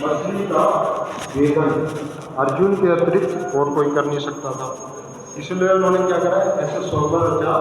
मछली का वेदन अर्जुन के अतिरिक्त और कोई कर नहीं सकता था, इसलिए उन्होंने क्या करा, ऐसे स्वर्ण रचा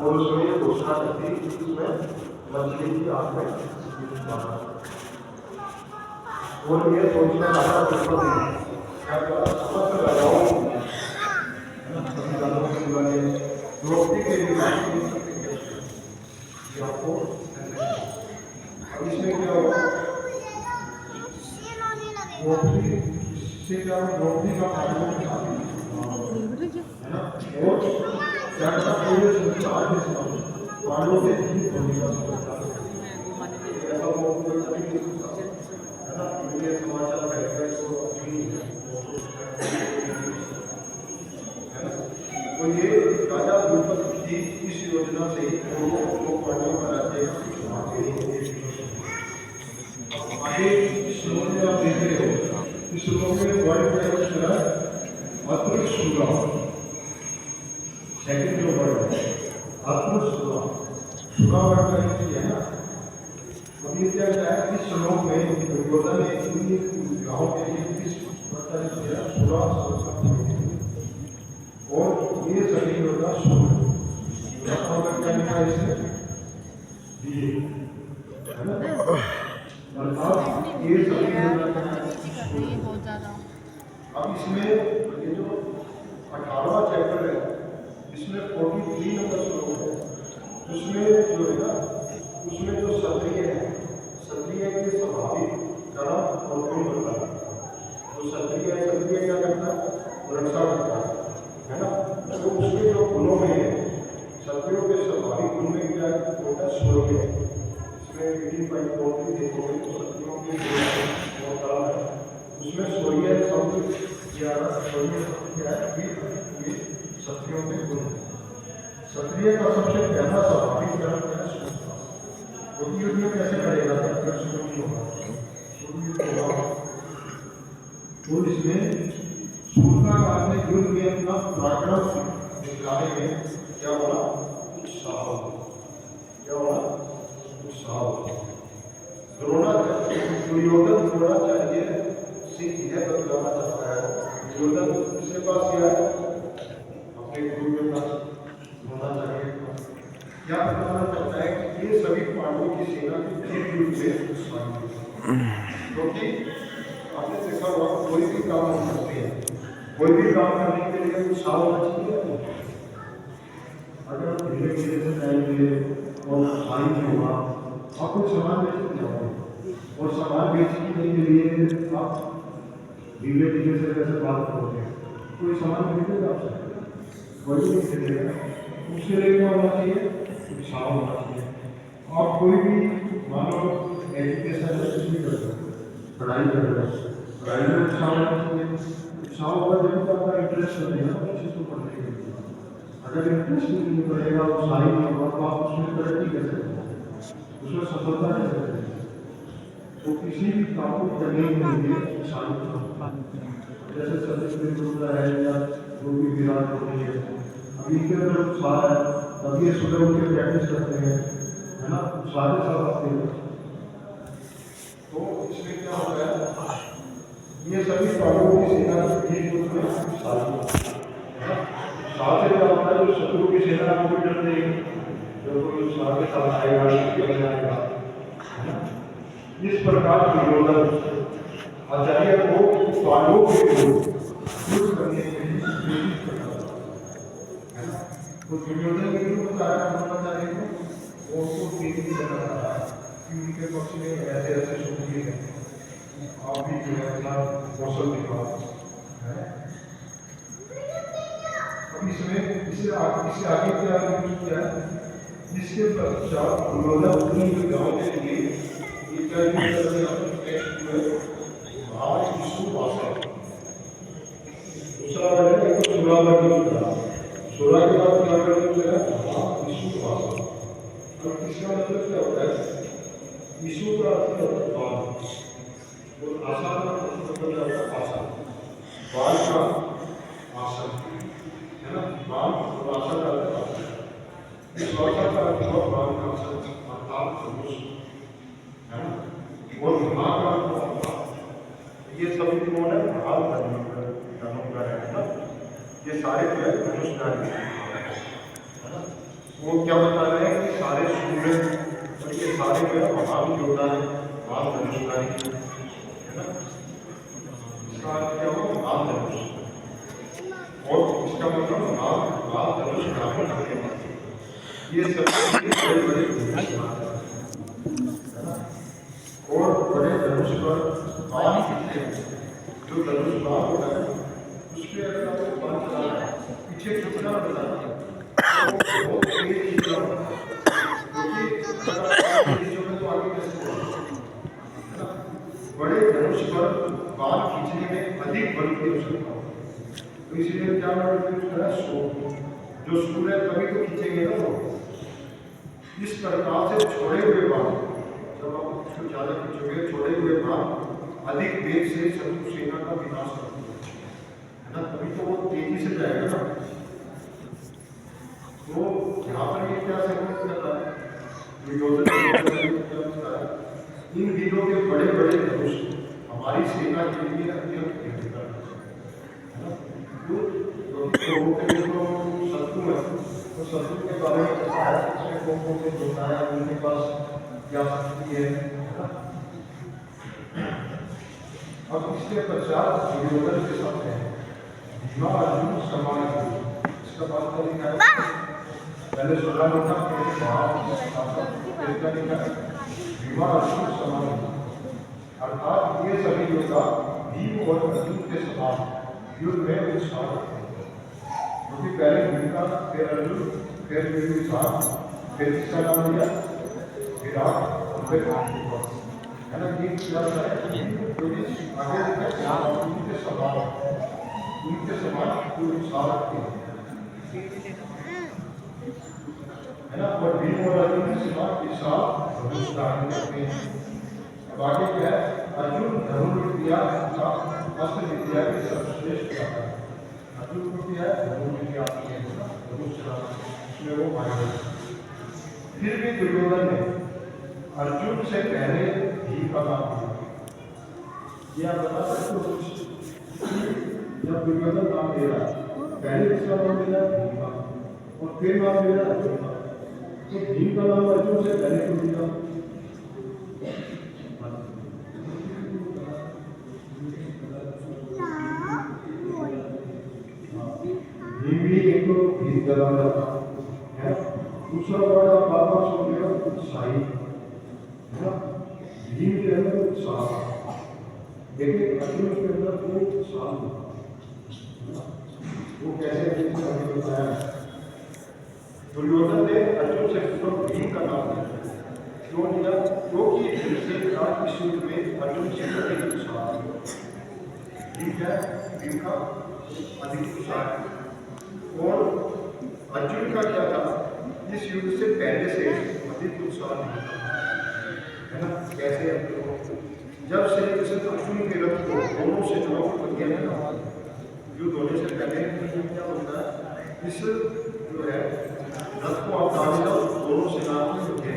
और उसमें ये घोषणा कर दी इसमें मछली की आंख में और ये सोचना चाहता रोटी के लिए आपको इसमें क्या होगा, रोटी का पानी है ना, और क्या करता पूरे संसार के पांडवों के जीत होने का सोचता है ऐसा वो कोई है ना, ये समाचार है ना। तो ये राजा द्रौपदी की इस योजना से वो पांडवों का राज्य आगे श्लोक में आप देख रहे हो, इस श्लोक में वर्ड है अतुल सुगा, सेकंड जो वर्ड है अतुल सुगा, सुगा वर्ड का है ना। अभी क्या है, इस श्लोक में दुर्योधन ने इन गाँव के लिए किस प्रकार किया, सुगा और ये सभी होगा सुगा क्या लिखा है इसमें दिए है ना। ये अब इसमें ये जो 18वां चैप्टर है इसमें 43 नंबर श्लोक है, उसमें जो है ना, उसमें जो क्षत्रिय है, क्षत्रिय के स्वाभाविक कर्म और गुण होता है। तो क्षत्रिय क्या करता है, रक्षा करता है ना। तो उसके जो गुणों में है, क्षत्रियों के स्वाभाविक गुण में क्या होता है, शौर्य। उसमें शौर्य शब्द क्या है, क्षत्रियों के गुण। क्षत्रिय का सबसे पहला स्वाभाविक कर्म क्या है, क्योंकि युद्ध कैसे करेगा, तो इसमें सूर्य का अपने युद्ध में अपना पराक्रम दिखाने में क्या बोला, उत्साह, क्या बोला, दुर्योधन द्रोणाचार्य से यह बतलाना चाहता है, दुर्योधन किसके पास गया है, अपने गुरु के पास द्रोणाचार्य के पास। क्या बताना चाहता है कि ये सभी पांडवों की सेना के जीत युद्ध में शामिल है, क्योंकि आपने देखा होगा कोई भी काम करते हैं, कोई भी काम करने के लिए उत्साह होना चाहिए। अगर धीरे धीरे से जाएंगे और उत्साही नहीं होगा, आप कुछ सामान बेचने जाओगे और सामान बेचने के लिए आप धीरे धीरे से कैसे बात करोगे, कोई सामान खरीदेगा आपसे, कोई नहीं खरीदेगा। उसके लिए क्या होना चाहिए, उत्साह होना चाहिए। आप कोई भी मान लो एजुकेशन में कुछ भी कर रहे हो, पढ़ाई कर रहे हो, पढ़ाई में उत्साह होना चाहिए। उत्साह होगा जब आपका इंटरेस्ट बनेगा उस चीज़ को पढ़ने के लिए। अगर इंटरेस्ट नहीं बढ़ेगा, उत्साही नहीं होगा, तो आप उसमें तरक्की कैसे करेंगे, उसमें सफलता कैसे करेंगे। तो किसी भी काम को करने के लिए उत्साही होना, जैसे सत्य होता है या जो भी विराट होती है, अभी इनके अंदर उत्साह है, तभी ये सुबह उठ के प्रैक्टिस करते हैं, है ना, उत्साह के साथ आते हैं। तो इसमें क्या होता है, ये सभी कामों की सेना एक रूप में उत्साह से क्या होता है, जो शत्रु की सेना को भी डर देगी, जो कोई उत्साह के साथ आएगा, जाएगा, है ना। इस प्रकार दुर्योधन आचार्य को पांडवों के युद्ध करने के लिए प्रेरित करता है ना। तो दुर्योधन के युद्ध आचार्य को वो उसको प्रेरित करना चाहता है कि उनके पक्ष में ऐसे ऐसे शत्रुए हैं, आप भी जो है अपना कौशल दिखाओ, है। अब इसमें इससे आगे क्या है, इसके पश्चात दुर्योधन अपने गाँव के लिए दूसरा वर्ड है सुरा के बाद क्या विश्ववास। और तीसरा मतलब क्या होता है, विश्व का अर्थ होता है बाल, आसन मतलब क्या होता है? आसन, बाल का आसन है ना, बाल और आसन का अर्थ आसन। इस आसन का अर्थ हुआ बाल का आसन अर्थात धनुष है ना, और महा का अर्थ होता है। ये सभी कौन है? भाव धनुष है ना, ये सारे जो है धनुषधारी है ना। वो क्या बता रहे हैं कि सारे सूर्य और ये सारे जो है महान योद्धा है, महान धनुषधारी है ना। इसका अर्थ क्या हुआ? महान धनुष, और इसका मतलब महान धनुष धारण करने वाले, ये सभी बड़े बड़े धनुष है ना। और बड़े धनुष पर बाण खींचते हैं, जो धनुष बाण होता है उसके अगर आपको बाण चलाना है, पीछे खींचना बताना है, तो बहुत तेज खींचना होता है, क्योंकि चीजों में तो आगे कैसे है ना। बड़े धनुष पर बाण खींचने में अधिक बल की आवश्यकता होती है, तो इसीलिए क्या करना है? जो सूर्य कभी तो खींचेंगे ना वो, इस प्रकार से छोड़े हुए बाण, जब आप उसको ज्यादा खींचोगे, छोड़े हुए बाण अधिक वेग से शत्रु सेना का विनाश करते है ना, तभी तो वो तेजी से जाएगा ना। तो यहाँ पर ये क्या संकेत कर रहा है? इन वीरों के बड़े बड़े धनुष हमारी सेना के लिए अत्यंत भयंकर है ना। तो शत्रु है, तो शत्रु के बारे में पता है, उसमें कौन कौन से योद्धा है, उनके पास क्या शक्ति है ना। अब इसके पश्चात दुर्योधन के साथ है भीमा अर्जुन समान, इसका बात का लिखा है पहले 16 में था, फिर लिखा है भीमा अर्जुन समान, अर्थात ये सभी योद्धा भीम और अर्जुन के समान युद्ध में उत्साह रखते हैं, क्योंकि पहले भीम का, फिर अर्जुन, फिर विशाल, फिर किसका नाम लिया? विराट, और फिर है ना। ये क्या है? आगे उनके समान, उनके समान पूरी उत्साह रखते हैं है ना। और भीम और अर्जुन के समान विशाल धनुष धारण करते हैं। अब आगे क्या है? अर्जुन धनुर्विद्या तथा अस्त्र विद्या के सर्वश्रेष्ठ है। अर्जुन को क्या है? धनुर्विद्या आती है, धनुष चलाना, उसमें वो माहिर। फिर भी दुर्योधन ने अर्जुन से पहले भीम का नाम लिया। ये आप बता सकते हो कुछ? जब दुर्योधन नाम ले रहा है, पहले इसका नाम लिया भीम का, और फिर नाम लिया अर्जुन का, तो भीम का नाम अर्जुन से पहले क्यों लिया? भीम भी एक तो भीम दलाल था है, दूसरा बड़ा बाबा सुन लिया उत्साही है ना। भीम के अंदर उत्साह, देखिए अर्जुन के अंदर कोई उत्साह नहीं, वो कैसे बताया? दुर्योधन ने अर्जुन से भीम का नाम लिया, क्यों लिया? क्योंकि इस युद्ध में अर्जुन से अधिक उत्साह, भीम क्या है? भीम का अधिक उत्साह है। और अर्जुन का क्या था? इस युद्ध से पहले से अधिक उत्साह नहीं था है ना। कैसे? जब श्री कृष्ण अर्जुन के रथ को दोनों से जुड़ा कर दिया है ना, युद्ध होने से पहले क्या होता है? इस जो है रथ को आप डाल दो, दोनों सेना में जो है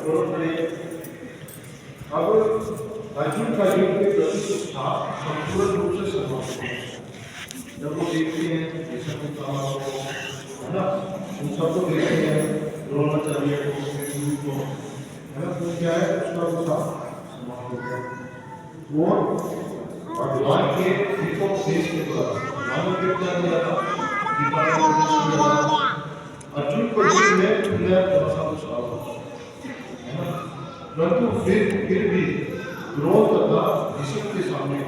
दोनों खड़े। अब अर्जुन का युद्ध के प्रति उत्साह संपूर्ण रूप से समाप्त है। जब वो देखते हैं है ना, उन सबको देखते हैं, द्रोणाचार्य को है ना, तो क्या है? उसका उत्साह समाप्त हो गया। वो भगवान के हितोपदेश के द्वारा भगवान ने क्या किया था? गीता का उपदेश किया था। अर्जुन को में थोड़ा सा उत्साह होता है ना, परंतु फिर भी द्रोण तथा भीष्म के सामने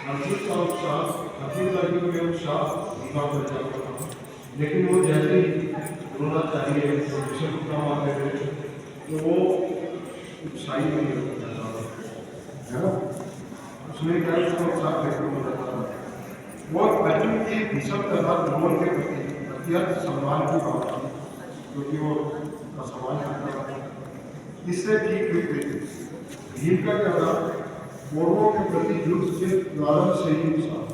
अर्जुन का उत्साह, अर्जुन का युद्ध में उत्साह धीमा पड़ जाता था। लेकिन वो जैसे ही द्रोणाचार्य भीष्म का नाम आते थे तो वो उत्साही नहीं हो जाता है ना, उसमें क्या उत्साह देखने को मिलता था। वो अर्जुन की भीष्म तथा द्रोण के प्रति अत्यंत सम्मान की बात थी, क्योंकि वो सम्मान करता था। इससे ठीक विपरीत भीम का क्या था, कौरवों के प्रति युद्ध के प्रारंभ से ही उत्साह